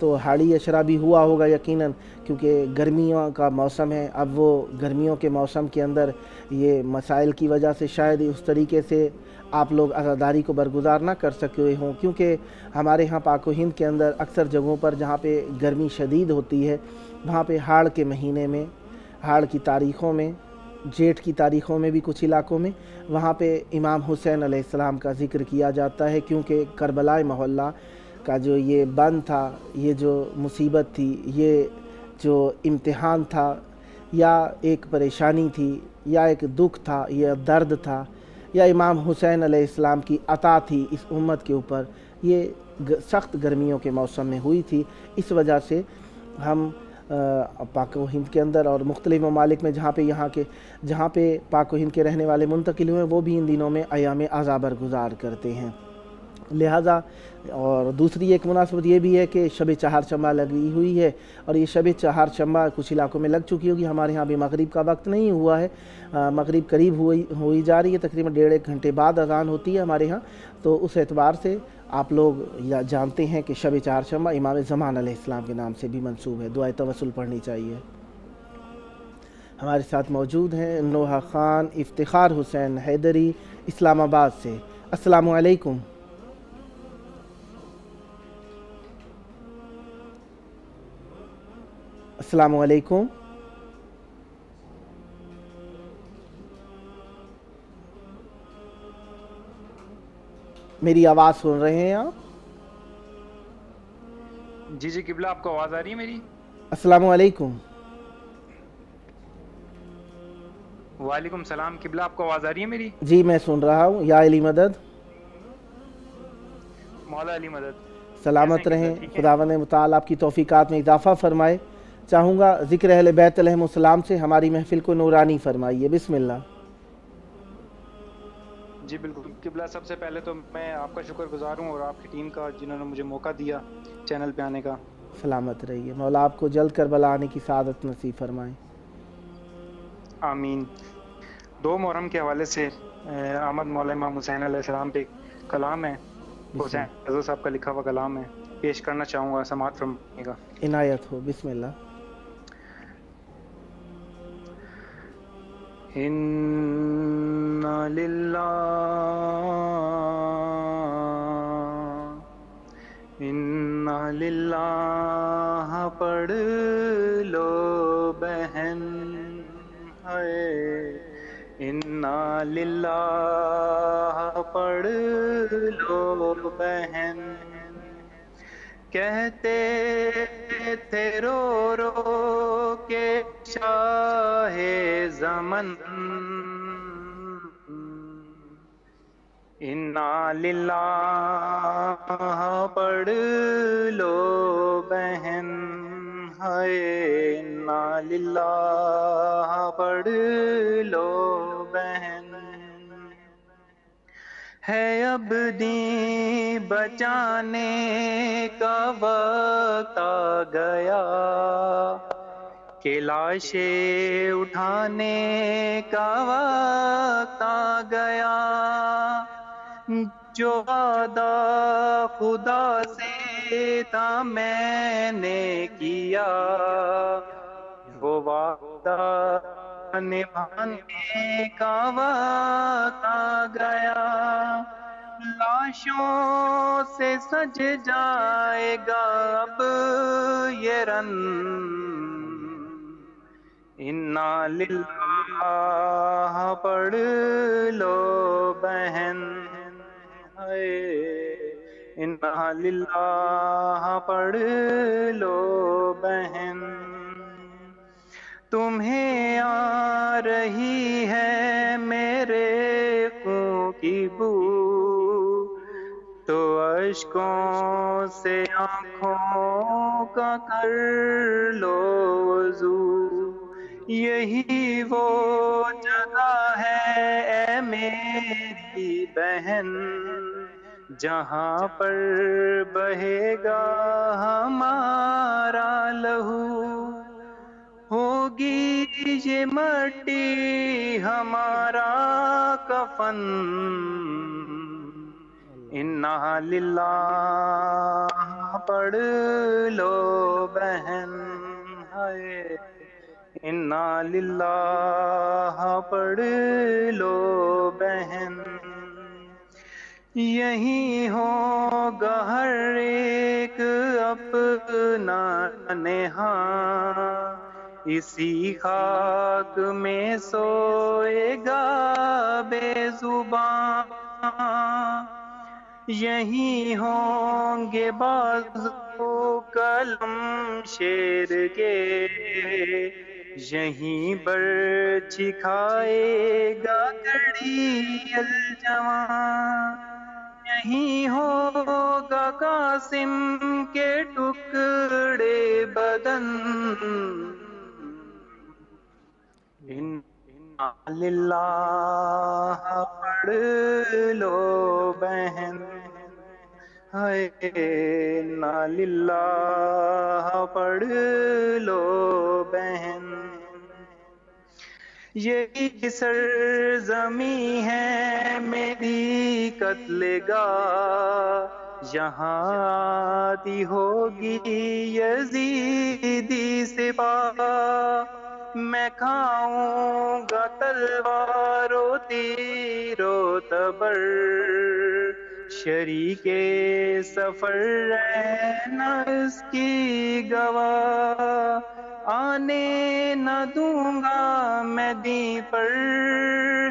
تو ہاڑی اشرا بھی ہوا ہوگا یقیناً، کیونکہ گرمیوں کا موسم ہے. اب وہ گرمیوں کے موسم کے اندر یہ مسائل کی وجہ سے شاید اس طریقے سے آپ لوگ عزاداری کو برگزار نہ کر سکے ہوں، کیونکہ ہمارے ہاں پاک و ہند کے اندر اکثر جگہوں پر جہاں پہ گرمی شدید ہوتی ہے وہاں پہ ہاڑ کے مہینے میں، ہاڑ کی تاریخوں میں، جیٹھ کی تاریخوں میں بھی کچھ علاقوں میں وہاں پہ امام حسین علیہ السلام کا ذکر کیا جاتا ہے، کیونکہ کربلائے محلہ کا جو یہ بند تھا، یہ جو مصیبت تھی، یہ جو امتحان تھا، یا ایک پریشانی تھی، یا ایک دکھ تھا، یا درد تھا، یا امام حسین علیہ السلام کی عطا تھی اس امت کے اوپر، یہ سخت گرمیوں کے موسم میں ہوئی تھی. اس وجہ سے ہم پاک و ہند کے اندر اور مختلف ممالک میں جہاں پہ پاک و ہند کے رہنے والے منتقل ہوئے وہ بھی ان دنوں میں ایام عزا برگزار کرتے ہیں. لہٰذا اور دوسری ایک مناسبت یہ بھی ہے کہ شب چہارشنبہ لگی ہوئی ہے، اور یہ شب چہارشنبہ کچھ علاقوں میں لگ چکی ہوگی. ہمارے ہاں ابھی مغرب کا وقت نہیں ہوا ہے، مغرب قریب ہوئی جا رہی ہے، تقریباً 1.5 گھنٹے بعد اذان ہوتی ہے ہمارے ہاں. تو اس اعتبار سے آپ لوگ جانتے ہیں کہ شب چہارشنبہ امام زمان علیہ السلام کے نام سے بھی منسوب ہے. دعائے توسل پڑھنی چاہیے. ہمارے ساتھ موجود ہیں نوحہ خان افتخار حسین حیدری اسلام آباد سے. السلام علیکم. السلام علیکم. میری آواز سن رہے ہیں آپ؟ جی قبلہ، آپ کو آواز آ رہی ہے میری؟ السلام علیکم. وعلیکم السلام. قبلہ، آپ کو آواز آ رہی ہے میری؟ جی میں سن رہا ہوں. یا علی مدد. مولا علی مدد. سلامت رہیں، خداوند متعال آپ کی توفیقات میں اضافہ فرمائے. چاہوں گا ذکر اہل بیت علیہم السلام سے ہماری محفل کو نورانی فرمائیے. بسم اللہ. جی بالکل قبلہ، سب سے پہلے تو میں آپ کا شکر گزار ہوں اور آپ کی ٹیم کا، جنہوں نے مجھے موقع دیا چینل پہ آنے کا. سلامت رہیے. مولا آپ کو جلد کربلا آنے کی سعادت نصیب فرمائیں. آمین. 2 محرم کے حوالے سے احمد مولا امام حسین علیہ السلام پہ کلام ہے، بسم حسین اللہ. رضا صاحب کا لکھا ہوا کلام ہے، پیش کرنا چاہوں گا، سماعت فرمائیے گا. عنایت ہو. بسم اللہ. اِنَّا للہ پڑھ لو بہن ہے، اِنَّا للہ پڑھ لو بہن. کہتے تھے رو رو کے شاہ زمن، اِنَّا للہ پڑھ لو بہن ہے، اِنَّا للہ پڑھ لو بہن. ہے اب دین بچانے کا وقت آ گیا، کہ لاشیں اٹھانے کا وقت آ گیا. جو وعدہ خدا سے تھا میں نے کیا، وہ وعدہ نبھانے کا وقت آ گیا. لاشوں سے سج جائے گا اب یہ رن، اِنَّا للہ پڑھ لو بہن ہے، اِنَّا للہ پڑھ لو بہن. تمہیں آ رہی ہے میرے خون کی بو، تو اشکوں سے آنکھوں کا کر لو وضو. یہی وہ جگہ ہے اے میری بہن، جہاں پر بہے گا ہمارا لہو. ہوگی یہ مٹی ہمارا کفن، اِنَّا للہ پڑھ لو بہن، ہائے انا للہ پڑھ لو بہن، یہی ہوگا ہر ایک اپنا نہاں، اسی خاک میں سوئے گا بے زباں، یہی ہوں گے بازو قلم شیر کے، یہیں برچھی کھائے گا گڑی الجواں، یہیں ہوگا قاسم کے ٹکڑے بدن، انا للہ پڑھ لو بہن، ہائے انا للہ پڑھ لو بہن، یہی سرزمی ہے میری قتل گاہ، یہاں آتی ہوگی یزیدی سپاہ، میں کھاؤں گا تلوار و تیر و تبر، شریک سفر رہنا اس کی گواہ، آنے نہ دوں گا میں دین پر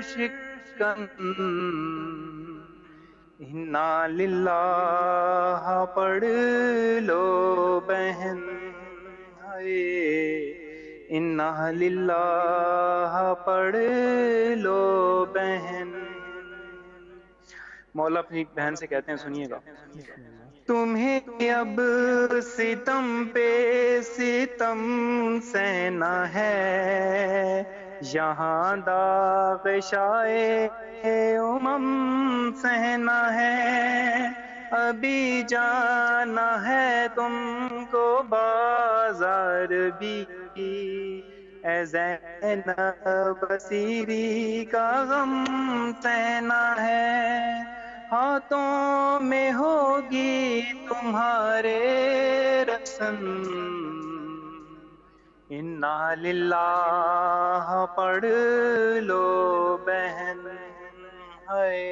شکن، انا للہ پڑھ لو بہن، ہائے انا للہ پڑھ لو بہن۔ مولا اپنی بہن سے کہتے ہیں، سنیے گا، تمہیں اب ستم پہ ستم سہنا ہے، یہاں داغ شائے امم سہنا ہے، ابھی جانا ہے تم کو بازار بھی، اے زینب بصیری کا غم سہنا ہے، ہاتھوں میں ہوگی تمہارے رسن، انا للہ پڑھ لو بہن، ہائے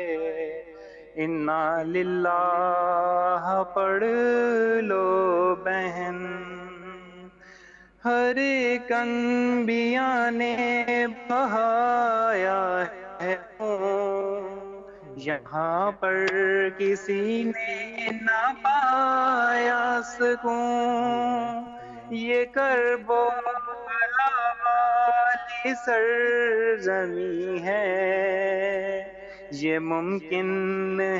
انا للہ پڑھ لو بہن، ہر ایک انبیاء نے بہایا ہے خون، یہاں پر کسی نے نہ پایا سکون، یہ کربلا والی سرزمی ہے، یہ ممکن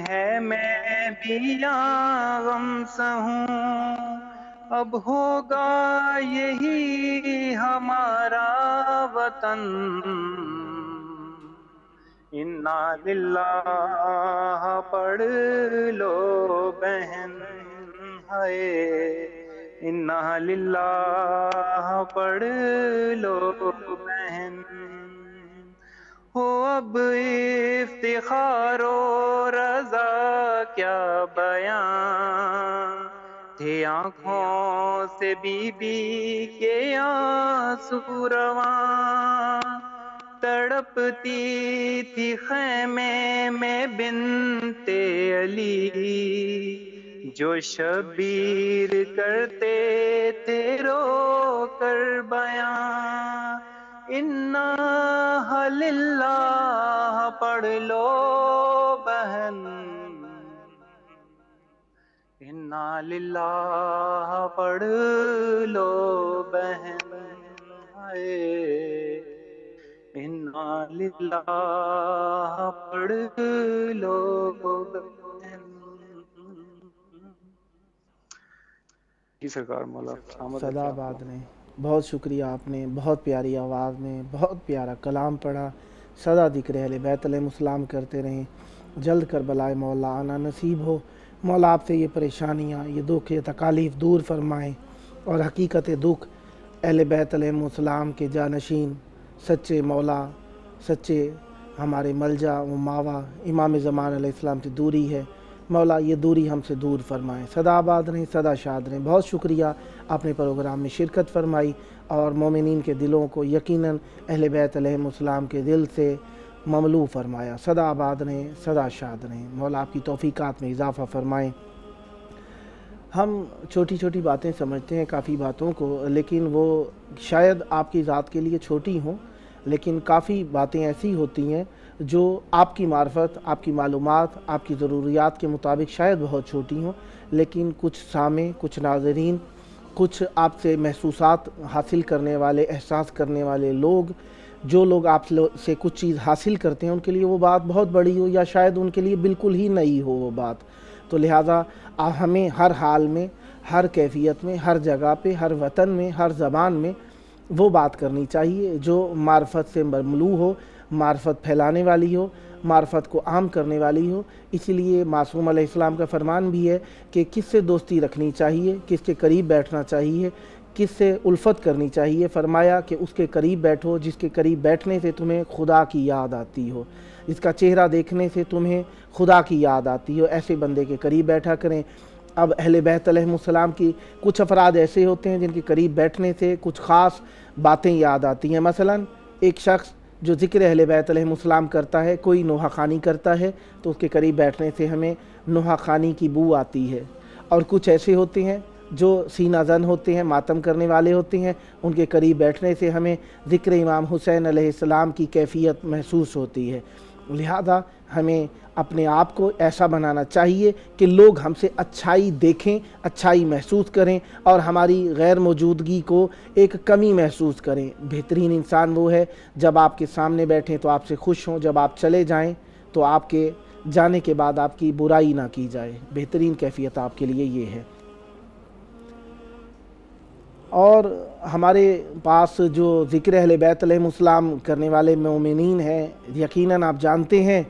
ہے میں بھی یہاں غم سہوں، اب ہوگا یہی ہمارا وطن، انا للہ پڑھ لو بہن، ہائے انا للہ پڑھ لو بہن، ہو اب افتخار و رضا کیا بیان، تھے آنکھوں سے بی بی کے آنسو رواں، تڑپتی تھی خیمے میں بنت علی، جو شبیر کرتے تھے رو کر بیان، انا للہ پڑھ لو بہن، انا للہ پڑھ لو بہن، ہائے انا للہ پڑھ لو بہن۔ جی سرکار مولا آمد صدا رکھے آپ آباد کو۔ نے بہت شکریہ، آپ نے بہت پیاری آواز میں بہت پیارا کلام پڑھا، سدا ذکر اہل بیت علیہ السلام کرتے رہیں، جلد کربلائے مولا آنا نصیب ہو، مولا آپ سے یہ پریشانیاں، یہ دکھ، یہ تکالیف دور فرمائیں، اور حقیقت دکھ اہل بیت علیہ السلام کے جانشین سچے مولا، سچے ہمارے ملجا و ماوا امام زمان علیہ السلام سے دوری ہے، مولا یہ دوری ہم سے دور فرمائیں. سدا آباد رہیں, سدا شاد رہیں. بہت شکریہ آپ نے پروگرام میں شرکت فرمائی اور مومنین کے دلوں کو یقیناً اہل بیت علیہم السلام کے دل سے مملو فرمایا. سدا آباد رہیں, سدا شاد رہیں. مولا آپ کی توفیقات میں اضافہ فرمائیں. ہم چھوٹی چھوٹی باتیں سمجھتے ہیں کافی باتوں کو, لیکن وہ شاید آپ کی ذات کے لیے چھوٹی ہوں, لیکن کافی باتیں ایسی ہوتی ہیں جو آپ کی معرفت, آپ کی معلومات, آپ کی ضروریات کے مطابق شاید بہت چھوٹی ہوں, لیکن کچھ سامع, کچھ ناظرین, کچھ آپ سے محسوسات حاصل کرنے والے, احساس کرنے والے لوگ, جو لوگ آپ سے کچھ چیز حاصل کرتے ہیں, ان کے لیے وہ بات بہت بڑی ہو یا شاید ان کے لیے بالکل ہی نئی ہو وہ بات. تو لہٰذا ہمیں ہر حال میں, ہر کیفیت میں, ہر جگہ پہ, ہر وطن میں, ہر زبان میں وہ بات کرنی چاہیے جو معرفت سے مملو ہو, معرفت پھیلانے والی ہو, معرفت کو عام کرنے والی ہو. اسی لیے معصوم علیہ السلام کا فرمان بھی ہے کہ کس سے دوستی رکھنی چاہیے, کس کے قریب بیٹھنا چاہیے, کس سے الفت کرنی چاہیے. فرمایا کہ اس کے قریب بیٹھو جس کے قریب بیٹھنے سے تمہیں خدا کی یاد آتی ہو, جس کا چہرہ دیکھنے سے تمہیں خدا کی یاد آتی ہو, ایسے بندے کے قریب بیٹھا کریں. اب اہل بیت علیہ السلام کی کچھ افراد ایسے ہوتے ہیں جن کے قریب بیٹھنے سے کچھ خاص باتیں یاد آتی ہیں. مثلا ایک شخص جو ذکر اہل بیت علیہ السلام کرتا ہے, کوئی نوحہ خوانی کرتا ہے, تو اس کے قریب بیٹھنے سے ہمیں نوحہ خوانی کی بو آتی ہے. اور کچھ ایسے ہوتے ہیں جو سینہ زن ہوتے ہیں, ماتم کرنے والے ہوتے ہیں, ان کے قریب بیٹھنے سے ہمیں ذکر امام حسین علیہ السلام کی کیفیت محسوس ہوتی ہے. لہذا ہمیں اپنے آپ کو ایسا بنانا چاہیے کہ لوگ ہم سے اچھائی دیکھیں, اچھائی محسوس کریں اور ہماری غیر موجودگی کو ایک کمی محسوس کریں. بہترین انسان وہ ہے جب آپ کے سامنے بیٹھیں تو آپ سے خوش ہوں, جب آپ چلے جائیں تو آپ کے جانے کے بعد آپ کی برائی نہ کی جائے. بہترین کیفیت آپ کے لیے یہ ہے. اور ہمارے پاس جو ذکر اہل بیت علیہ السلام کرنے والے مومنین ہیں, یقیناً آپ جانتے ہیں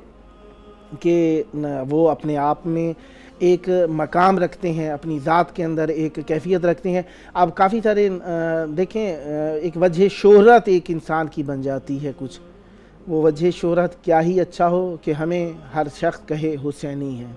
کہ وہ اپنے آپ میں ایک مقام رکھتے ہیں, اپنی ذات کے اندر ایک کیفیت رکھتے ہیں. اب کافی سارے دیکھیں, ایک وجہ شہرت ایک انسان کی بن جاتی ہے کچھ. وہ وجہ شہرت کیا ہی اچھا ہو کہ ہمیں ہر شخص کہے حسینی ہے,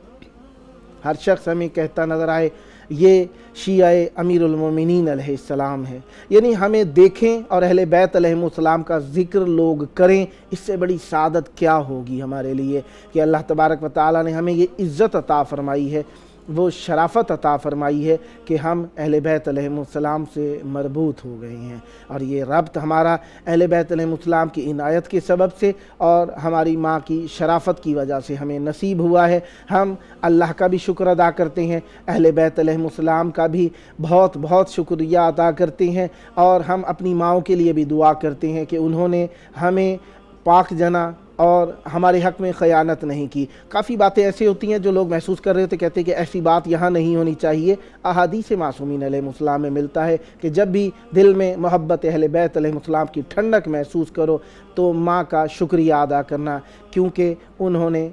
ہر شخص ہمیں کہتا نظر آئے یہ شیعہ امیر المومنین علیہ السلام ہے. یعنی ہمیں دیکھیں اور اہل بیت علیہ السلام کا ذکر لوگ کریں, اس سے بڑی سعادت کیا ہوگی ہمارے لیے کہ اللہ تبارک و تعالیٰ نے ہمیں یہ عزت عطا فرمائی ہے, وہ شرافت عطا فرمائی ہے کہ ہم اہل بیت علیہ السلام سے مربوط ہو گئے ہیں. اور یہ ربط ہمارا اہل بیت علیہ السلام کی عنایت کے سبب سے اور ہماری ماں کی شرافت کی وجہ سے ہمیں نصیب ہوا ہے. ہم اللہ کا بھی شکر ادا کرتے ہیں, اہل بیت علیہ السلام کا بھی بہت بہت شکریہ ادا کرتے ہیں, اور ہم اپنی ماؤں کے لیے بھی دعا کرتے ہیں کہ انہوں نے ہمیں پاک جنا اور ہمارے حق میں خیانت نہیں کی. کافی باتیں ایسی ہوتی ہیں جو لوگ محسوس کر رہے ہوتے, کہتے ہیں کہ ایسی بات یہاں نہیں ہونی چاہیے. احادیث معصومین علیہ السلام میں ملتا ہے کہ جب بھی دل میں محبت اہل بیت علیہ السلام کی ٹھنڈک محسوس کرو تو ماں کا شکریہ ادا کرنا, کیونکہ انہوں نے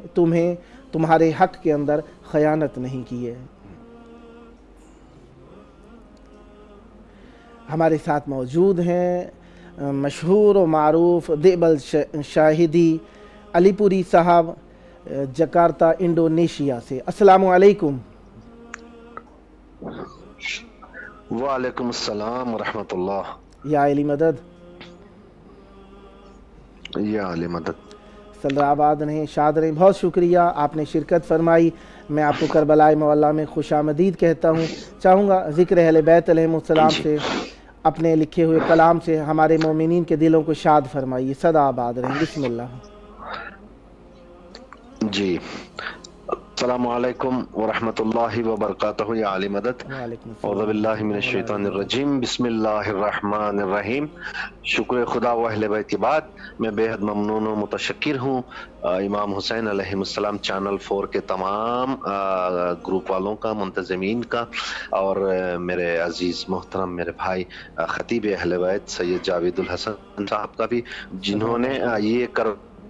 تمہارے حق کے اندر خیانت نہیں کی ہے. ہمارے ساتھ موجود ہیں مشہور و معروف دیبل شاہدی علی پوری صاحب, جکارتا انڈونیشیا سے. السلام علیکم. وعلیکم السلام ورحمۃ اللہ. یا علی مدد, یا علی مدد. سلرہ آباد رہیں, شاد رہیں. بہت شکریہ آپ نے شرکت فرمائی. میں آپ کو کربلائے معلیٰ میں خوش آمدید کہتا ہوں. چاہوں گا ذکر اہل بیت علیہ السلام سے, اپنے لکھے ہوئے کلام سے ہمارے مومنین کے دلوں کو شاد فرمائیے. سدا آباد رہیں. بسم اللہ. جی, السلام علیکم ورحمۃ اللہ وبرکاتہ. یا علی مدد. اعوذ باللہ من الشیطان الرجیم. بسم اللہ الرحمن الرحیم. شکر خدا و اہل بیت کے بعد میں بے حد ممنون و متشکر ہوں امام حسین علیہ السلام چینل 4 کے تمام گروپ والوں کا, منتظمین کا, اور میرے عزیز محترم میرے بھائی خطیب اہل بیت سید جاوید الحسن صاحب کا بھی, جنہوں نے یہ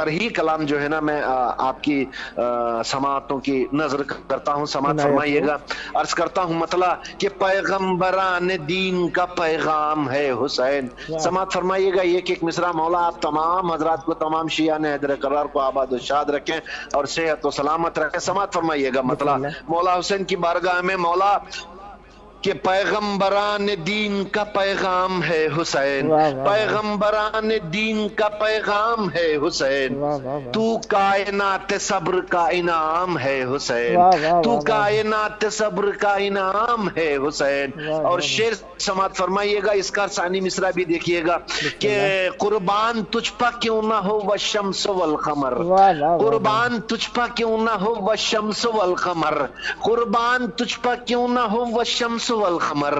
طرحی کلام جو ہے نا میں آپ کی سماعتوں کی نظر کرتا ہوں، سماعت فرمائیے گا۔ عرض کرتا ہوں مطلب کہ پیغمبران دین کا پیغام ہے حسین۔ سماعت فرمائیے گا ایک ایک مصرع۔ مولا آپ تمام حضرات کو، تمام شیعان حیدر کرار کو آباد و شاد رکھیں اور صحت و سلامت رکھیں۔ سماعت فرمائیے گا مطلب مولا حسین کی بارگاہ میں مولا کہ پیغمبران دین کا پیغام ہے حسین، پیغمبران دین کا پیغام ہے حسین، تو کائنات صبر کا انعام ہے حسین، تو کائنات صبر کا انعام ہے حسین۔ اور شعر سماعت فرمائیے گا، اس کا ثانی مصرع بھی دیکھیے گا کہ قربان تجھ پا کیوں نہ ہو والشمس والقمر، قربان تجھ پا کیوں نہ ہو والشمس والقمر، قربان تجھ پا کیوں نہ ہو والشمس والقمر،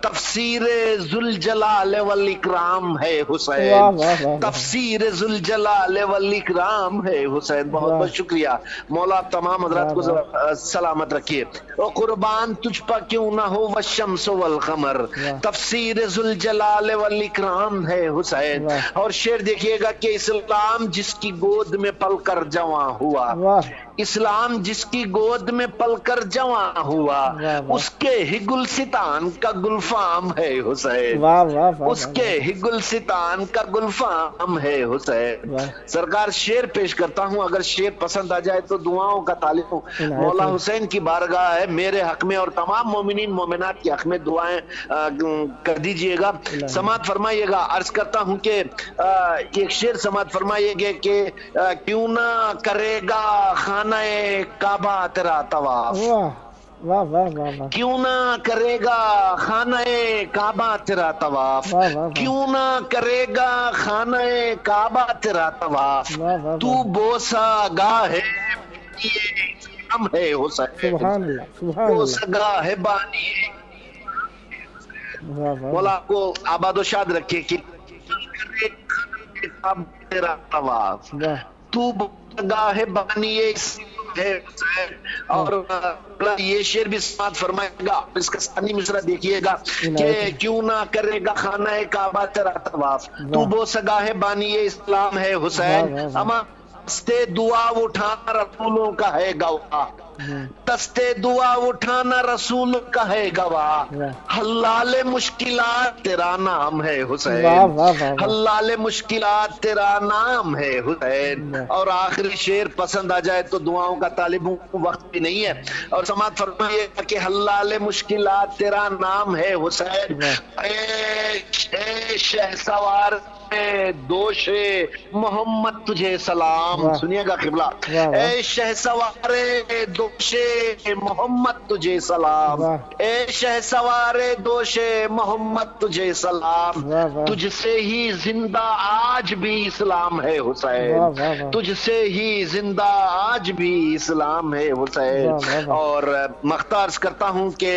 تفسیر ذوالجلال والاکرام ہے حسین، تفسیر ذوالجلال والاکرام ہے حسین۔ بہت بہت شکریہ مولا، آپ تمام حضرات کو سلامت رکھیے۔ او قربان تجھ پا کیوں نہ ہو والشمس والقمر، تفسیر ذوالجلال والاکرام ہے حسین۔ اور شعر دیکھیے گا کہ اسلام جس کی گود میں پل کر جواں ہوا، اسلام جس کی گود میں پل کر جواں ہوا، اس کے ہی گلستان کا گلفام ہے حسین، اس کے ہی گلستان کا گلفام ہے حسین۔ سرکار شعر پیش کرتا ہوں، اگر شعر پسند آ جائے تو دعاؤں کا طالب ہوں۔ مولا حسین کی بارگاہ ہے، میرے حق میں اور تمام مومنین مومنات کے حق میں دعائیں کر دیجئے گا۔ سماعت فرمائیے گا، عرض کرتا ہوں کہ ایک شعر سماعت فرمائیے گا کہ کیوں نہ کرے گا خانہ کعبہ تیرا طواف، کیوں نہ کرے گا خانہ کعبہ تیرا طواف، کیوں نہ کرے گا خانہ کعبہ تیرا طواف، تو بوسہ گاہ ہے حسین، بوسہ گاہ بانی مولا کو آباد و شاد رکھے کہ تیرا طواف، تو گاہ بانی ہے حسین۔ اور یہ شعر بھی سماعت فرمائے گا، اس کا ثانی مصرع دیکھیے گا کہ کیوں نہ کرے گا خانہ کعبہ تیرا طواف، تو بوسگاہ بانی اسلام ہے حسین، اما دستے دعا اٹھانا رسولوں کا ہے گواہ، دستے دعا اٹھانا رسول کا ہے گواہ، حلال مشکلات تیرا نام ہے حسین، حلال مشکلات تیرا نام ہے حسین۔ اور آخری شعر پسند آ جائے تو دعاؤں کا طالب ہوں، وقت بھی نہیں ہے، اور سماعت فرمائیے کہ حلال مشکلات تیرا نام ہے حسین، اے شہسوار دوش محمد تجھے سلام، سنیے گا قبلہ، اے شہسوار دوش محمد تجھے سلام، اے شہسوار دوش محمد تجھے سلام، تجھ سے ہی زندہ آج بھی اسلام ہے حسین، تجھ سے ہی زندہ آج بھی اسلام ہے حسین۔ اور مختارز کرتا ہوں کہ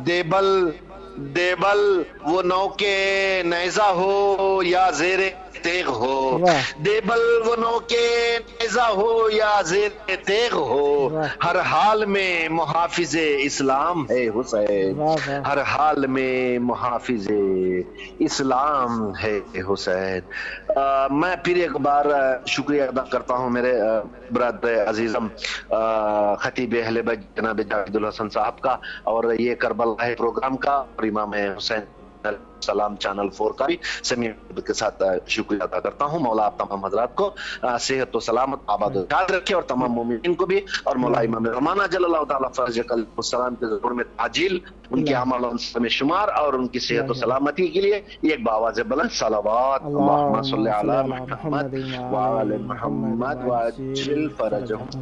دیبل وہ نو کے نیزہ ہو یا زیر تیغ ہو، دیبل وہ نو کے نیزہ ہو یا زیر تیغ ہو، ہر حال میں محافظ اسلام ہے حسین، ہر حال میں محافظ اسلام ہے حسین۔ میں پھر ایک بار شکریہ ادا کرتا ہوں میرے برادر عزیزم خطیب اہل بیت جناب جاوید الحسن صاحب کا، اور یہ کربلا ہے پروگرام کا، اور امام حسین سلام چینل 4 کا بھی سمیع کے ساتھ شکریہ ادا کرتا ہوں۔ مولا آپ تمام حضرات کو صحت و سلامت آباد و خیال رکھے، اور تمام مومنین کو بھی، اور مولا امام رحمانہ جل اللہ تعالیٰ فرج السلام کے ظہور میں تعجیل، ان کے اعمال میں شمار اور ان کی صحت و سلامتی کے لیے ایک بآواز بلند صلوات، اللہم صلی علی محمد وآل محمد وعجل فرجہم۔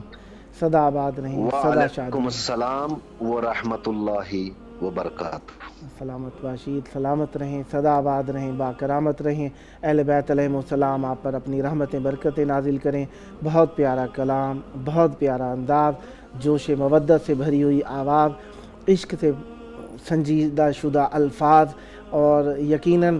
صدا آباد رہیں، صدا شاد وعلیکم السلام ورحمۃ اللہ وبرکاتہ۔ سلامت باشید، سلامت رہیں، صدا آباد رہیں، با کرامت رہیں۔ اہل بیت علیہ السلام آپ پر اپنی رحمتیں برکتیں نازل کریں۔ بہت پیارا کلام، بہت پیارا انداز، جوش مودت سے بھری ہوئی آواز، عشق سے سنجیدہ شدہ الفاظ، اور یقیناً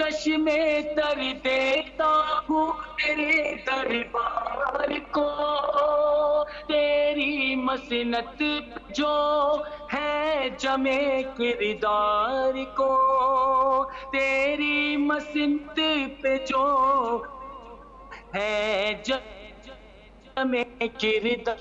کش میں تر دیتا ہوں تیرے دربار کو، تیری مسنت جو ہے جمع کردار کو، تیری مسنت پہ جو ہے جمع کردار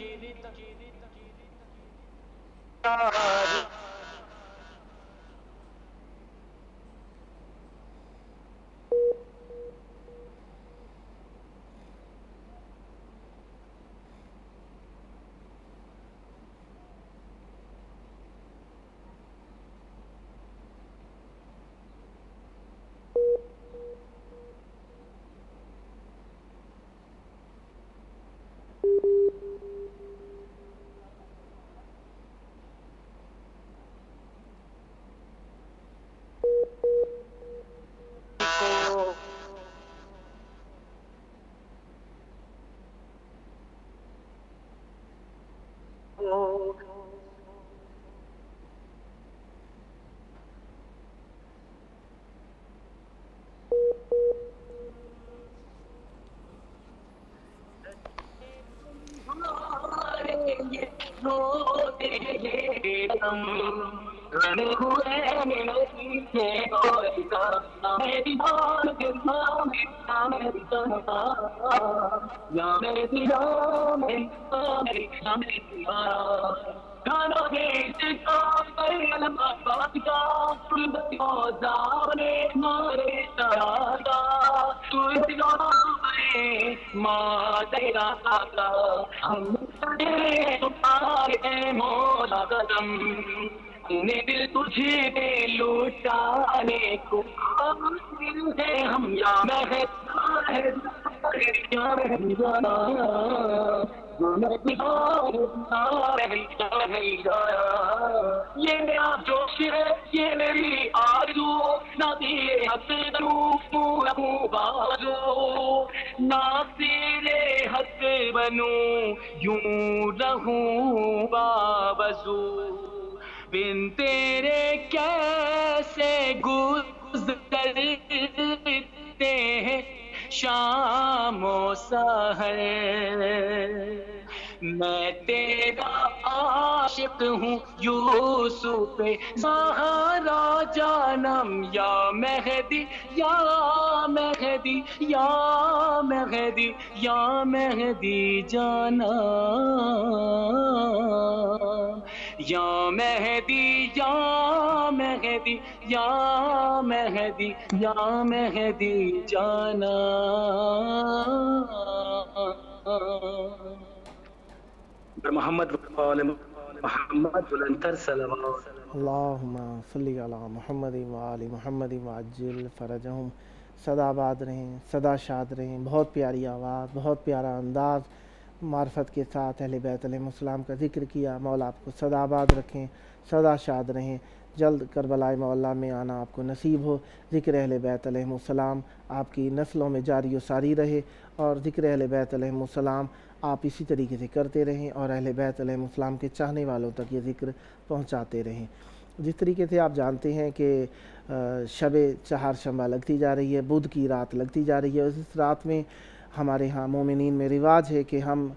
نے دل تجھے پہ لوٹانے کو ہے ہم یا یہ میرا جوش ہے، یہ میری آرزو، نہ دیے حق بنوں بازو، نہ تیرے حق بنوں یوں رہوں بابزو، بن تیرے کیسے گزرتے ہیں شام و سحر، میں تیرا عاشق ہوں یوسف زہرا جانم، یا مہدی یا مہدی یا مہدی یا مہدی جانا، یا مہدی یا مہدی یا مہدی یا مہدی جانا۔ محمد محمد بلندتر صلوات۔ اللہم صلی علی محمد وآل محمد وعجل فرجہم۔ سدا آباد رہیں، سدا شاد رہیں۔ بہت پیاری آواز، بہت پیارا انداز، معرفت کے ساتھ اہل بیت علیہ السلام کا ذکر کیا۔ مولا آپ کو سدا آباد رکھیں، سدا شاد رہیں۔ جلد کربلائے مولا میں آنا آپ کو نصیب ہو۔ ذکر اہل بیت علیہ السلام آپ کی نسلوں میں جاری و ساری رہے، اور ذکر اہل بیت علیہ السلام آپ اسی طریقے سے کرتے رہیں، اور اہل بیت علیہ السلام کے چاہنے والوں تک یہ ذکر پہنچاتے رہیں۔ جس طریقے سے آپ جانتے ہیں کہ شب چہارشنبہ لگتی جا رہی ہے، بدھ کی رات لگتی جا رہی ہے، اور اس رات میں ہمارے ہاں مومنین میں رواج ہے کہ ہم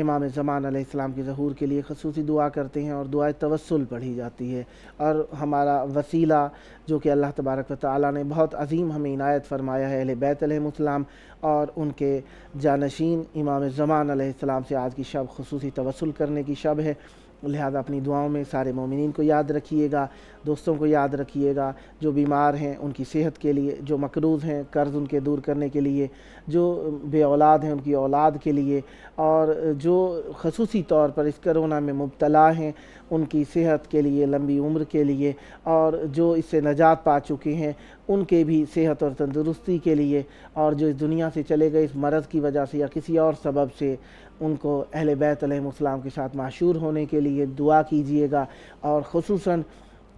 امام زمان علیہ السلام کے ظہور کے لیے خصوصی دعا کرتے ہیں، اور دعائے توسل پڑھی جاتی ہے، اور ہمارا وسیلہ جو کہ اللہ تبارک و تعالیٰ نے بہت عظیم ہمیں عنایت فرمایا ہے، اہل بیت علیہ السلام اور ان کے جانشین امام زمان علیہ السلام سے آج کی شب خصوصی توسل کرنے کی شب ہے۔ لہذا اپنی دعاؤں میں سارے مومنین کو یاد رکھیے گا، دوستوں کو یاد رکھیے گا، جو بیمار ہیں ان کی صحت کے لیے، جو مقروض ہیں قرض ان کے دور کرنے کے لیے، جو بے اولاد ہیں ان کی اولاد کے لیے، اور جو خصوصی طور پر اس کرونا میں مبتلا ہیں ان کی صحت کے لیے، لمبی عمر کے لیے، اور جو اس سے نجات پا چکے ہیں ان کے بھی صحت اور تندرستی کے لیے، اور جو اس دنیا سے چلے گئے اس مرض کی وجہ سے یا کسی اور سبب سے ان کو اہل بیت علیہ السلام کے ساتھ معشور ہونے کے لیے دعا کیجیے گا، اور خصوصاً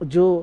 جو